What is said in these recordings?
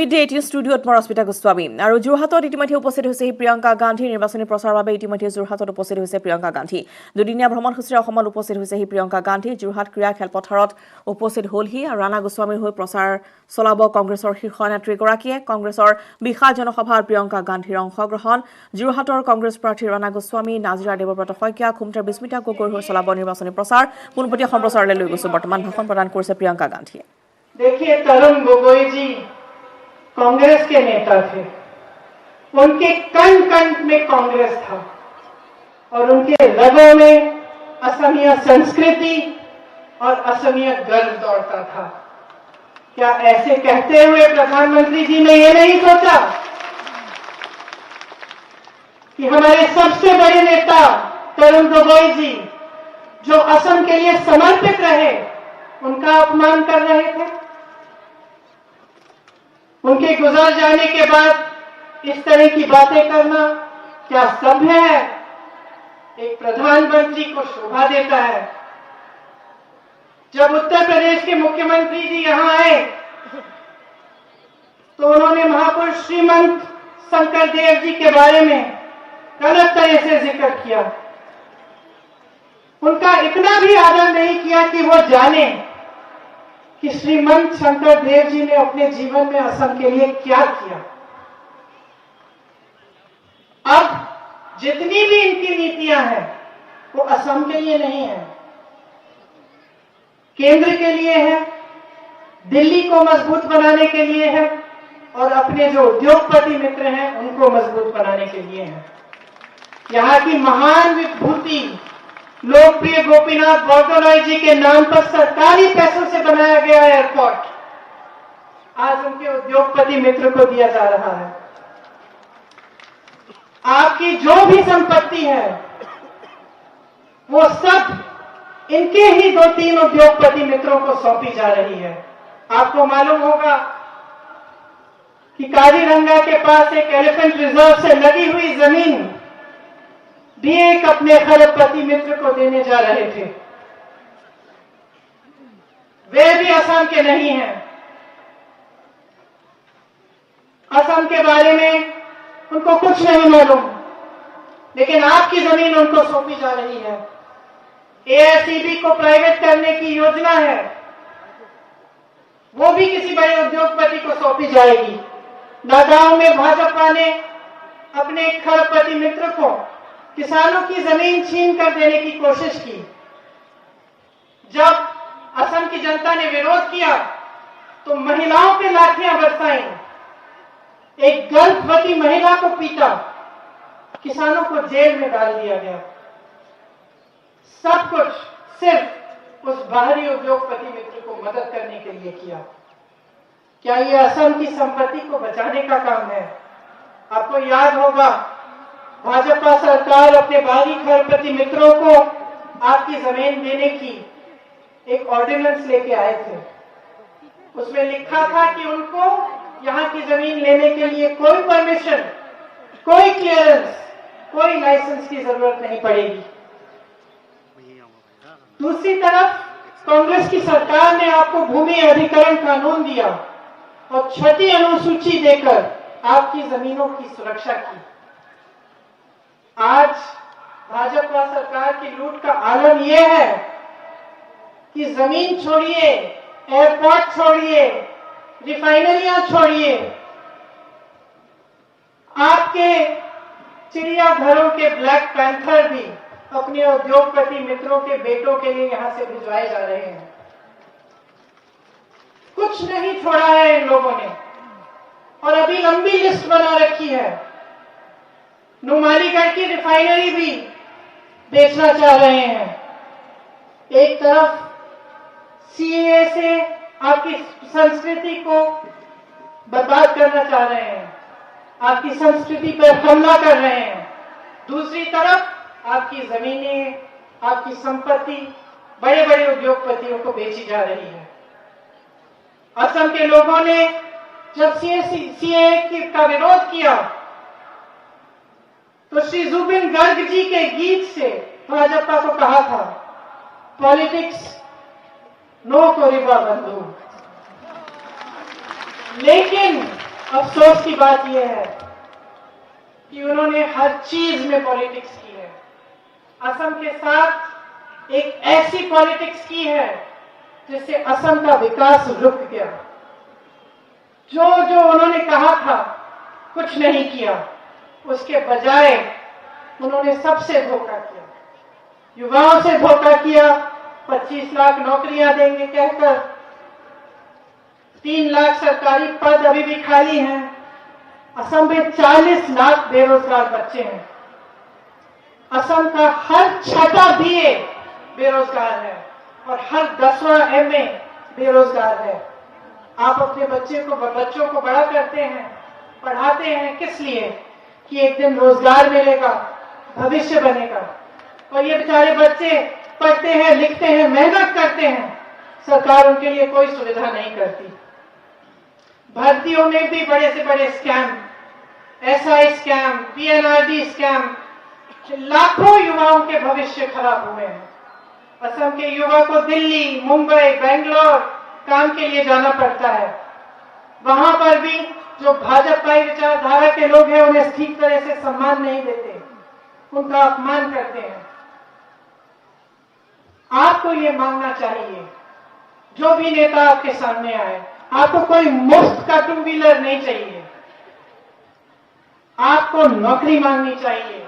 Mid-day ষ্টুডিঅ'ত মই ৰশ্মিতা গোস্বামী আৰু যোৰহাটত ইতিমধ্যে উপস্থিত হৈছে প্ৰিয়ংকা গান্ধী নিৰ্বাচনী প্ৰচাৰৰ বাবে ইতিমধ্যে যোৰহাটত উপস্থিত হৈছে প্ৰিয়ংকা গান্ধী দুদিনীয়া ভ্ৰমণসূচীৰে অসমত উপস্থিত হৈছে প্ৰিয়ংকা গান্ধী যোৰহাট ক্ৰীড়া খেলপথাৰত উপস্থিত হ'লহি আৰু ৰাণা গোস্বামীৰ হৈ প্ৰচাৰ চলাব কংগ্ৰেছৰ শীৰ্ষ নেত্ৰীগৰাকীয়ে কংগ্ৰেছৰ বিশাল জনসভাত প্ৰিয়ংকা গান্ধীৰ অংশগ্ৰহণ যোৰহাটৰ কংগ্ৰেছ প্ৰাৰ্থী ৰাণা গোস্বামী নাজিৰা দেৱব্ৰত শইকীয়া খুমটাৰ বিস্মিতা গগৈৰ হৈ চলাব নিৰ্বাচনী প্ৰচাৰ পোনপটীয়া সম্প্ৰচাৰলৈ লৈ গৈছে বৰ্তমান ভাষণ প্ৰদান কৰিছে প্ৰিয়ংকা গান্ধীয়ে देखिए तरुण गोगोई जी कांग्रेस के नेता थे उनके कण कण में कांग्रेस था और उनके रगों में असमिया संस्कृति और असमिया गर्व दौड़ता था क्या ऐसे कहते हुए प्रधानमंत्री जी ने ये नहीं सोचा कि हमारे सबसे बड़े नेता तरुण गोगोई जी जो असम के लिए समर्पित रहे उनका अपमान कर रहे थे उनके गुजर जाने के बाद इस तरह की बातें करना क्या सभ्य है एक प्रधानमंत्री को शोभा देता है जब उत्तर प्रदेश के मुख्यमंत्री जी यहां आए तो उन्होंने महापुरुष श्रीमंत शंकर देव जी के बारे में गलत तरह से जिक्र किया उनका इतना भी आदर नहीं किया कि वो जाने कि श्रीमंत शंकर देव जी ने अपने जीवन में असम के लिए क्या किया अब जितनी भी इनकी नीतियां हैं वो असम के लिए नहीं है केंद्र के लिए है दिल्ली को मजबूत बनाने के लिए है और अपने जो उद्योगपति मित्र हैं उनको मजबूत बनाने के लिए है यहां की महान विभूति लोकप्रिय गोपीनाथ बोरदोलोई जी के नाम पर सरकारी पैसों से बनाया गया एयरपोर्ट आज उनके उद्योगपति मित्र को दिया जा रहा है आपकी जो भी संपत्ति है वो सब इनके ही 2-3 उद्योगपति मित्रों को सौंपी जा रही है आपको मालूम होगा कि काजीरंगा के पास एक एलिफेंट रिजर्व से लगी हुई जमीन भी एक अपने खरबपति मित्र को देने जा रहे थे वे भी असम के नहीं हैं असम के बारे में उनको कुछ नहीं मालूम लेकिन आपकी जमीन उनको सौंपी जा रही है एआईसीबी को प्राइवेट करने की योजना है वो भी किसी बड़े उद्योगपति को सौंपी जाएगी नागांव में भाजपा ने अपने एक खरबपति मित्र को किसानों की जमीन छीन कर देने की कोशिश की जब असम की जनता ने विरोध किया तो महिलाओं पे लाठियां बरसाई एक गर्भवती महिला को पीटा किसानों को जेल में डाल दिया गया सब कुछ सिर्फ उस बाहरी उद्योगपति मित्र को मदद करने के लिए किया क्या ये असम की संपत्ति को बचाने का काम है आपको याद होगा भाजपा सरकार अपने बाहरी खरबपति मित्रों को आपकी जमीन देने की एक ऑर्डिनेंस लेके आए थे उसमें लिखा था कि उनको यहां की जमीन लेने के लिए कोई परमिशन कोई क्लियरेंस कोई लाइसेंस की जरूरत नहीं पड़ेगी दूसरी तरफ कांग्रेस की सरकार ने आपको भूमि अधिग्रहण कानून दिया और 6ठी अनुसूची देकर आपकी जमीनों की सुरक्षा की आज भाजपा सरकार की लूट का आलम यह है कि जमीन छोड़िए एयरपोर्ट छोड़िए रिफाइनरियां छोड़िए आपके चिड़ियाघरों के ब्लैक पैंथर भी अपने उद्योगपति मित्रों के बेटों के लिए यहां से भिजवाए जा रहे हैं कुछ नहीं छोड़ा है इन लोगों ने और अभी लंबी लिस्ट बना रखी है नुमालीगढ़ की रिफाइनरी भी बेचना चाह रहे हैं एक तरफ सीएए से आपकी संस्कृति को बर्बाद करना चाह रहे हैं आपकी संस्कृति पर हमला कर रहे हैं दूसरी तरफ आपकी जमीनें आपकी संपत्ति बड़े बड़े उद्योगपतियों को बेची जा रही है असम के लोगों ने जब सीएए का विरोध किया तो श्री जुबिन गर्ग जी के गीत से भाजपा को कहा था पॉलिटिक्स नो कोरिबा बंधु लेकिन अफसोस की बात यह है कि उन्होंने हर चीज में पॉलिटिक्स की है। असम के साथ एक ऐसी पॉलिटिक्स की है जिससे असम का विकास रुक गया। जो जो उन्होंने कहा था कुछ नहीं किया, उसके बजाय उन्होंने सबसे धोखा किया। युवाओं से धोखा किया, 25 लाख नौकरियां देंगे कहकर 3 लाख सरकारी पद अभी भी खाली हैं। असम में 40 लाख बेरोजगार बच्चे हैं। असम का हर छठा बीए बेरोजगार है और हर 10वां एमए बेरोजगार है। आप अपने बच्चों को बड़ा करते हैं, पढ़ाते हैं किस लिए? कि एक दिन रोजगार मिलेगा, भविष्य बनेगा। और ये बेचारे बच्चे पढ़ते हैं, लिखते हैं, मेहनत करते हैं, सरकार उनके लिए कोई सुविधा नहीं करती। भर्तियों में भी बड़े से बड़े स्कैम, एसआई स्कैम, पीएनआरडी स्कैम, लाखों युवाओं के भविष्य खराब हुए हैं। असम के युवा को दिल्ली, मुंबई, बेंगलोर काम के लिए जाना पड़ता है। वहां पर भी जो भाजपाई विचारधारा के लोग हैं उन्हें ठीक तरह से सम्मान नहीं देते, उनका अपमान करते हैं। आपको ये मांगना चाहिए, जो भी नेता आपके सामने आए, आपको कोई मुफ्त का 2 व्हीलर नहीं चाहिए। आपको नौकरी मांगनी चाहिए,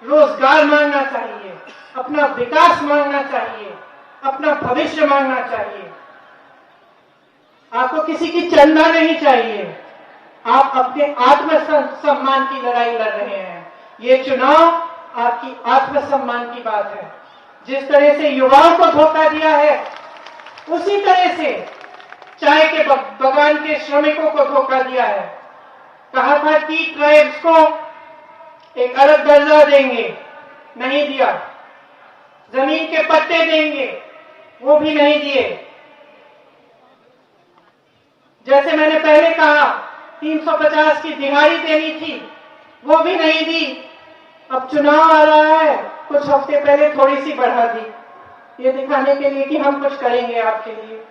रोजगार मांगना चाहिए, अपना विकास मांगना चाहिए, अपना भविष्य मांगना चाहिए। आपको किसी की चंदा नहीं चाहिए। आप अपने आत्मसम्मान की लड़ाई लड़ रहे हैं। ये चुनाव आपकी आत्मसम्मान की बात है। जिस तरह से युवाओं को धोखा दिया है, उसी तरह से चाय के बगान के श्रमिकों को धोखा दिया है। कहा था कि ट्राइब्स को एक अलग दर्जा देंगे, नहीं दिया। जमीन के पट्टे देंगे, वो भी नहीं दिए। जैसे मैंने पहले कहा 350 की दिहाड़ी देनी थी, वो भी नहीं दी। अब चुनाव आ रहा है, कुछ हफ्ते पहले थोड़ी सी बढ़ा दी, ये दिखाने के लिए कि हम कुछ करेंगे आपके लिए।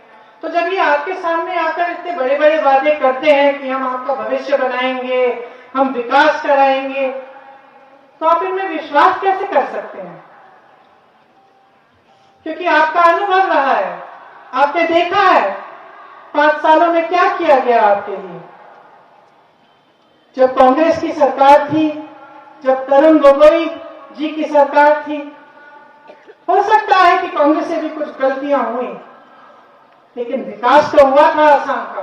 तो जब ये आपके सामने आकर इतने बड़े बड़े वादे करते हैं कि हम आपका भविष्य बनाएंगे, हम विकास कराएंगे, तो आप इनमें विश्वास कैसे कर सकते हैं? क्योंकि आपका अनुभव रहा है, आपने देखा है 5 सालों में क्या किया गया आपके लिए। जब कांग्रेस की सरकार थी, जब तरुण गोगोई जी की सरकार थी, हो सकता है कि कांग्रेस से भी कुछ गलतियां हुई, लेकिन विकास तो हुआ था असम का।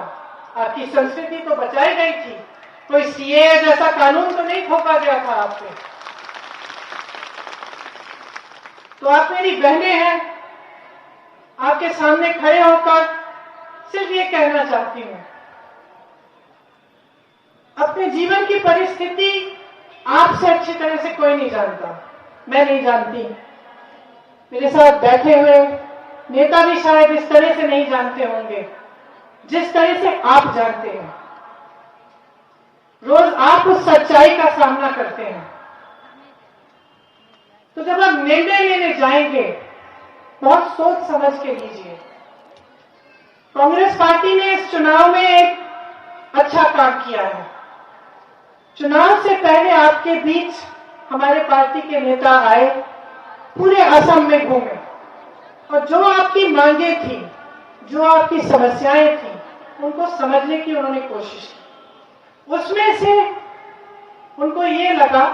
आपकी संस्कृति तो बचाई गई थी। कोई सीए जैसा कानून तो नहीं थोपा गया था आप पे। तो आप मेरी बहनें हैं, आपके सामने खड़े होकर सिर्फ ये कहना चाहती हूं, अपने जीवन की परिस्थिति आपसे अच्छी तरह से कोई नहीं जानता, मैं नहीं जानती। मेरे साथ बैठे हुए नेता भी शायद इस तरह से नहीं जानते होंगे जिस तरह से आप जानते हैं। रोज आप उस सच्चाई का सामना करते हैं। तो जब आप निर्णय लेने जाएंगे, बहुत सोच समझ के लीजिए। कांग्रेस पार्टी ने इस चुनाव में एक अच्छा काम किया है। चुनाव से पहले आपके बीच हमारे पार्टी के नेता आए, पूरे असम में घूमे और जो आपकी मांगे थी, जो आपकी समस्याएं थी, उनको समझने की उन्होंने कोशिश की। उसमें से उनको ये लगा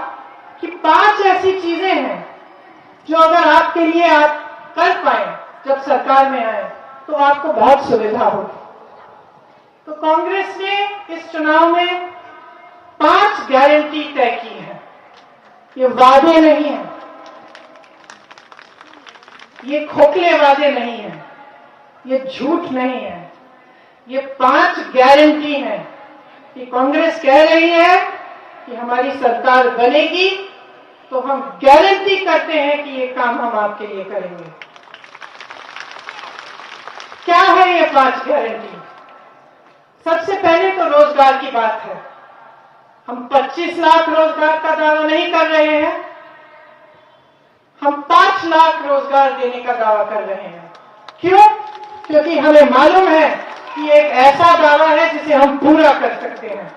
कि 5 ऐसी चीजें हैं जो अगर आपके लिए आप कर पाए जब सरकार में आए तो आपको बहुत सुविधा होगी। तो कांग्रेस ने इस चुनाव में 5 गारंटी तय की है। ये वादे नहीं है, ये खोखले वादे नहीं है, ये झूठ नहीं है, ये 5 गारंटी है कि कांग्रेस कह रही है कि हमारी सरकार बनेगी तो हम गारंटी करते हैं कि ये काम हम आपके लिए करेंगे। क्या है ये 5 गारंटी? सबसे पहले तो रोजगार की बात है। हम 25 लाख रोजगार का दावा नहीं कर रहे हैं, हम 5 लाख रोजगार देने का दावा कर रहे हैं। क्यों? क्योंकि हमें मालूम है कि एक ऐसा दावा है जिसे हम पूरा कर सकते हैं,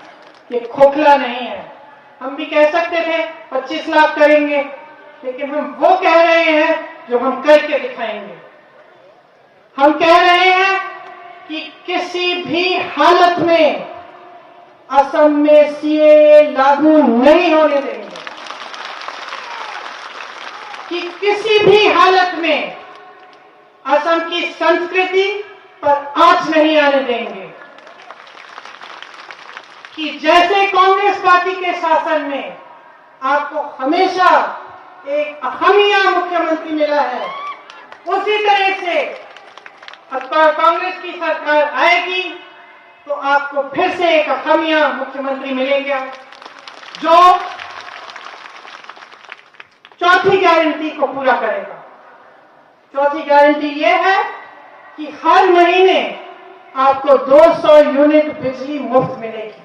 ये खोखला नहीं है। हम भी कह सकते थे 25 लाख करेंगे, लेकिन हम वो कह रहे हैं जो हम करके दिखाएंगे। हम कह रहे हैं कि किसी भी हालत में असम में सीएए लागू नहीं होने देंगे, कि किसी भी हालत में असम की संस्कृति पर आंच नहीं आने देंगे, कि जैसे कांग्रेस पार्टी के शासन में आपको हमेशा एक अहमिया मुख्यमंत्री मिला है, उसी तरह से कांग्रेस की सरकार आएगी तो आपको फिर से एक अहमिया मुख्यमंत्री मिलेगा, जो चौथी गारंटी को पूरा करेगा। चौथी गारंटी यह है कि हर महीने आपको 200 यूनिट बिजली मुफ्त मिलेगी।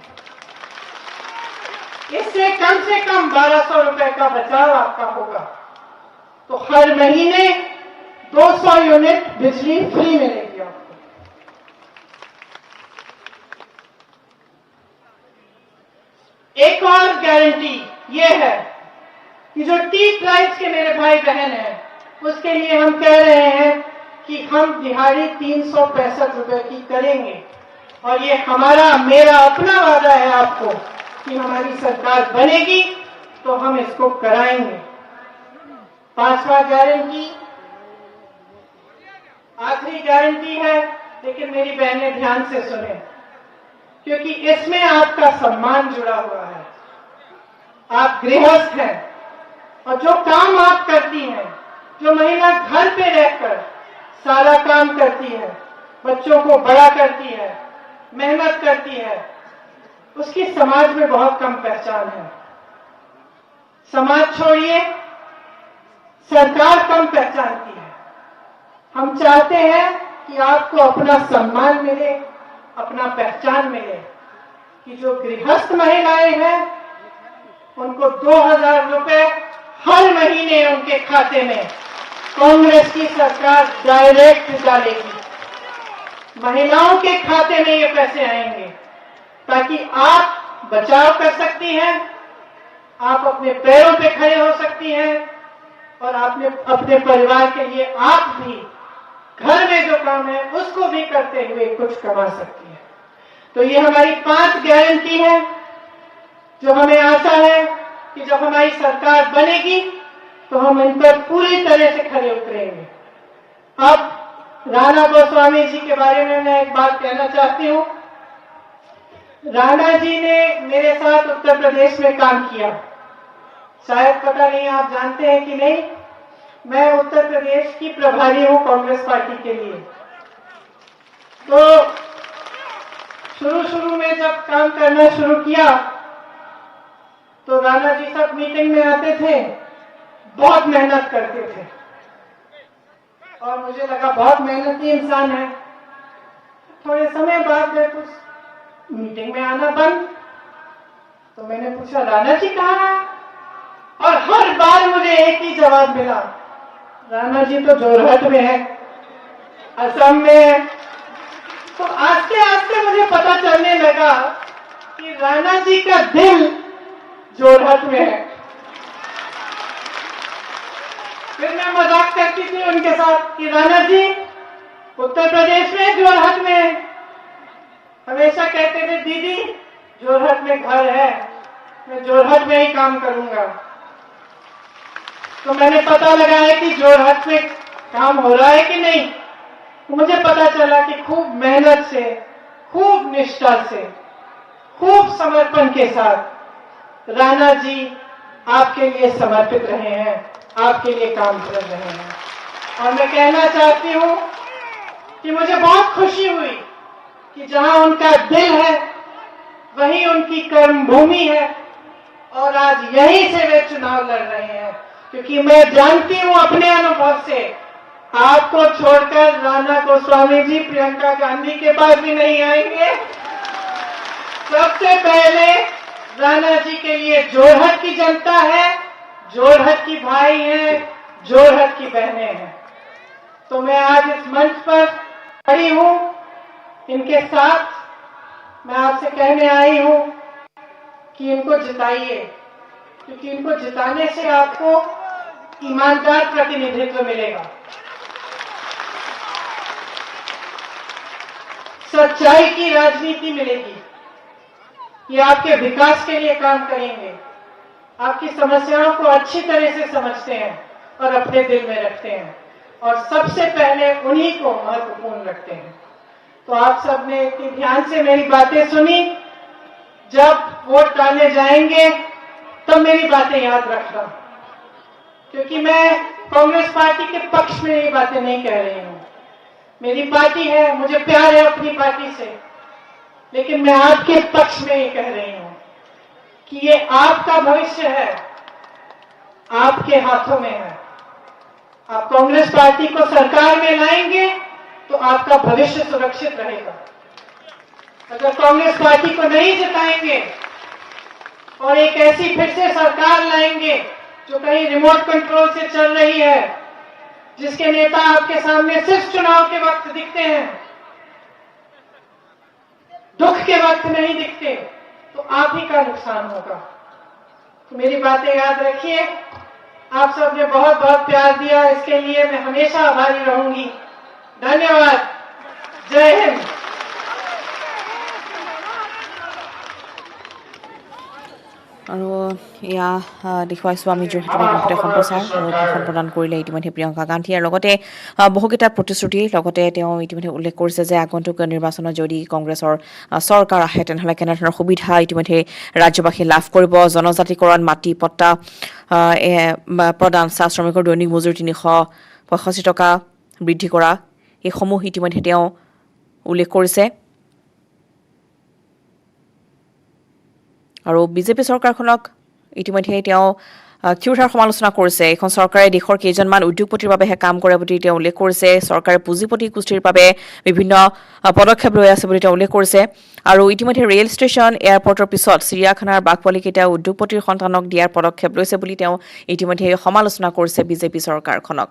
इससे कम से कम 1200 रुपए का बचाव आपका होगा। तो हर महीने 200 यूनिट बिजली फ्री मिलेगी आपको। एक और गारंटी यह है कि जो टी ट्राइब्स के मेरे भाई बहन हैं, उसके लिए हम कह रहे हैं कि हम दिहाड़ी 365 रुपए की करेंगे। और ये मेरा अपना वादा है आपको कि हमारी सरकार बनेगी तो हम इसको कराएंगे। 5वां गारंटी आखिरी गारंटी है, लेकिन मेरी बहनें ध्यान से सुने, क्योंकि इसमें आपका सम्मान जुड़ा हुआ है। आप गृहस्थ हैं और जो काम आप करती हैं, जो महिला घर पे रहकर सारा काम करती है, बच्चों को बड़ा करती है, मेहनत करती है, उसकी समाज में बहुत कम पहचान है। समाज छोड़िए, सरकार कम पहचानती है। हम चाहते हैं कि आपको अपना सम्मान मिले, अपना पहचान मिले, कि जो गृहस्थ महिलाएं हैं उनको 2000 रुपए हर महीने उनके खाते में कांग्रेस की सरकार डायरेक्ट डालेगी। महिलाओं के खाते में ये पैसे आएंगे ताकि आप बचाव कर सकती हैं, आप अपने पैरों पे खड़े हो सकती हैं और आपने अपने परिवार के लिए आप भी घर में जो काम है उसको भी करते हुए कुछ कमा सकती है। तो ये हमारी 5 गारंटी है जो हमें आशा है कि जब हमारी सरकार बनेगी तो हम इन पर पूरी तरह से खरे उतरेंगे। अब राणा गोस्वामी जी के बारे में मैं एक बात कहना चाहती हूँ। राणा जी ने मेरे साथ उत्तर प्रदेश में काम किया, शायद पता नहीं आप जानते हैं कि नहीं, मैं उत्तर प्रदेश की प्रभारी हूं कांग्रेस पार्टी के लिए। तो शुरू में जब काम करना शुरू किया तो राणा जी सब मीटिंग में आते थे, बहुत मेहनत करते थे और मुझे लगा बहुत मेहनती इंसान है। थोड़े समय बाद में कुछ मीटिंग में आना बंद, तो मैंने पूछा राणा जी कहाँ है, और हर बार मुझे एक ही जवाब मिला, राणा जी तो जोरहट में है, असम में है। तो आस्ते आस्ते मुझे पता चलने लगा कि राणा जी का दिल जोरहट में है। फिर मैं मजाक करती थी उनके साथ कि राणा जी उत्तर प्रदेश में जोरहट में है। हमेशा कहते थे दीदी जोरहट में घर है, मैं जोरहट में ही काम करूंगा। तो मैंने पता लगाया कि जोरहट में काम हो रहा है कि नहीं। तो मुझे पता चला कि खूब मेहनत से, खूब निष्ठा से, खूब समर्पण के साथ राणा जी आपके लिए समर्पित रहे हैं, आपके लिए काम कर रहे हैं। और मैं कहना चाहती हूं कि मुझे बहुत खुशी हुई कि जहां उनका दिल है वहीं उनकी कर्मभूमि है और आज यहीं से वे चुनाव लड़ रहे हैं। क्योंकि मैं जानती हूं अपने अनुभव से, आपको छोड़कर राणा गोस्वामी जी प्रियंका गांधी के पास भी नहीं आएंगे। सबसे पहले राणा जी के लिए जोरहट की जनता है, जोरहट की भाई हैं, जोरहट की बहनें हैं। तो मैं आज इस मंच पर खड़ी हूं इनके साथ मैं आपसे कहने आई हूं कि इनको जिताइए, क्योंकि इनको जिताने से आपको ईमानदार प्रतिनिधित्व मिलेगा, सच्चाई की राजनीति मिलेगी। ये आपके विकास के लिए काम करेंगे, आपकी समस्याओं को अच्छी तरह से समझते हैं और अपने दिल में रखते हैं और सबसे पहले उन्हीं को महत्वपूर्ण रखते हैं। तो आप सब ने इतनी ध्यान से मेरी बातें सुनी। जब वोट डालने जाएंगे तब मेरी बातें याद रखना, क्योंकि मैं कांग्रेस पार्टी के पक्ष में ये बातें नहीं कह रही हूं। मेरी पार्टी है, मुझे प्यार है अपनी पार्टी से, लेकिन मैं आपके पक्ष में ये कह रही हूं कि ये आपका भविष्य है, आपके हाथों में है। आप कांग्रेस पार्टी को सरकार में लाएंगे तो आपका भविष्य सुरक्षित रहेगा। अगर कांग्रेस पार्टी को नहीं जिताएंगे और एक ऐसी फिर से सरकार लाएंगे जो कहीं रिमोट कंट्रोल से चल रही है, जिसके नेता आपके सामने सिर्फ चुनाव के वक्त दिखते हैं, दुख के वक्त नहीं दिखते, तो आप ही का नुकसान होगा। तो मेरी बातें याद रखिए। आप सबने बहुत बहुत प्यार दिया, इसके लिए मैं हमेशा आभारी रहूंगी। धन्यवाद। जय हिंद। আৰু এয়া দেখুৱাইছোঁ আমি যোৰহাটৰ লগতে সম্প্ৰচাৰ আৰু ভাষণ প্ৰদান কৰিলে ইতিমধ্যে প্ৰিয়ংকা গান্ধী আৰু লগতে বহুকেইটা প্ৰতিশ্ৰুতি লগতে তেওঁ ইতিমধ্যে উল্লেখ কৰিছে যে আগন্তুক নিৰ্বাচনত যদি কংগ্ৰেছৰ চৰকাৰ আহে তেনেহ'লে কেনেধৰণৰ সুবিধা ইতিমধ্যে ৰাজ্যবাসী লাভ কৰিব। জনজাতিকৰণ, মাটি পট্টা প্ৰদান, চাহ শ্ৰমিকৰ দৈনিক মজুৰি ৩৬৫ টকা বৃদ্ধি কৰা, এইসমূহ ইতিমধ্যে তেওঁ উল্লেখ কৰিছে। আৰু বিজেপি চৰকাৰখনক ইতিমধ্যে তেওঁ ক্ষুৰধাৰ সমালোচনা কৰিছে। এইখন চৰকাৰে দেশৰ কেইজনমান উদ্যোগপতিৰ বাবেহে কাম কৰে বুলি তেওঁ উল্লেখ কৰিছে। চৰকাৰে পুঁজিপতি গোষ্ঠীৰ বাবে বিভিন্ন পদক্ষেপ লৈ আছে বুলি তেওঁ উল্লেখ কৰিছে। আৰু ইতিমধ্যে ৰেল ষ্টেচন, এয়াৰপৰ্টৰ পিছত চিৰিয়াখানাৰ বাঘ পোৱালিকেইটা উদ্যোগপতিৰ সন্তানক দিয়াৰ পদক্ষেপ লৈছে বুলি তেওঁ ইতিমধ্যে সমালোচনা কৰিছে বিজেপি চৰকাৰখনক।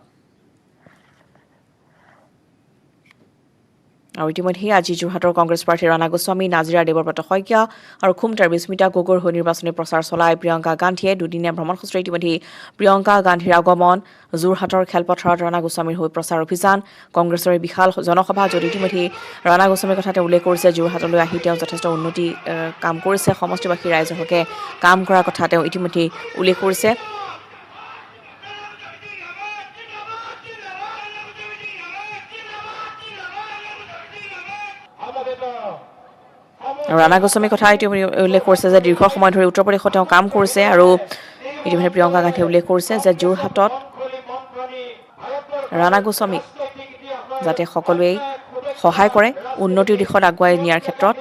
আৰু ইতিমধ্যে আজি যোৰহাটৰ কংগ্ৰেছ প্ৰাৰ্থী ৰাণা গোস্বামী, নাজিৰা দেৱব্ৰত শইকীয়া আৰু খুমটাৰ বিস্মিতা গগৈৰ হৈ নিৰ্বাচনী প্ৰচাৰ চলাই প্ৰিয়ংকা গান্ধীয়ে দুদিনীয়া ভ্ৰমণসূচীৰে ইতিমধ্যে প্ৰিয়ংকা গান্ধীৰ আগমন। যোৰহাটৰ খেলপথাৰত ৰাণা গোস্বামীৰ হৈ প্ৰচাৰ অভিযান, কংগ্ৰেছৰ বিশাল জনসভা। যদি ইতিমধ্যে ৰাণা গোস্বামীৰ কথা তেওঁ উল্লেখ কৰিছে, যোৰহাটলৈ আহি তেওঁ যথেষ্ট উন্নতি কাম কৰিছে, সমষ্টিবাসী ৰাইজৰ হকে কাম কৰাৰ কথা তেওঁ ইতিমধ্যে উল্লেখ কৰিছে। ৰাণা গোস্বামীৰ কথা উল্লেখ কৰিছে যে দীৰ্ঘ সময় ধৰি উত্তৰ প্ৰদেশত তেওঁ কাম কৰিছে। আৰু ইতিমধ্যে প্ৰিয়ংকা গান্ধীয়ে উল্লেখ কৰিছে যে যোৰহাটত ৰাণা গোস্বামীক যাতে সকলোৱেই সহায় কৰে উন্নতিৰ দিশত আগুৱাই নিয়াৰ ক্ষেত্ৰত।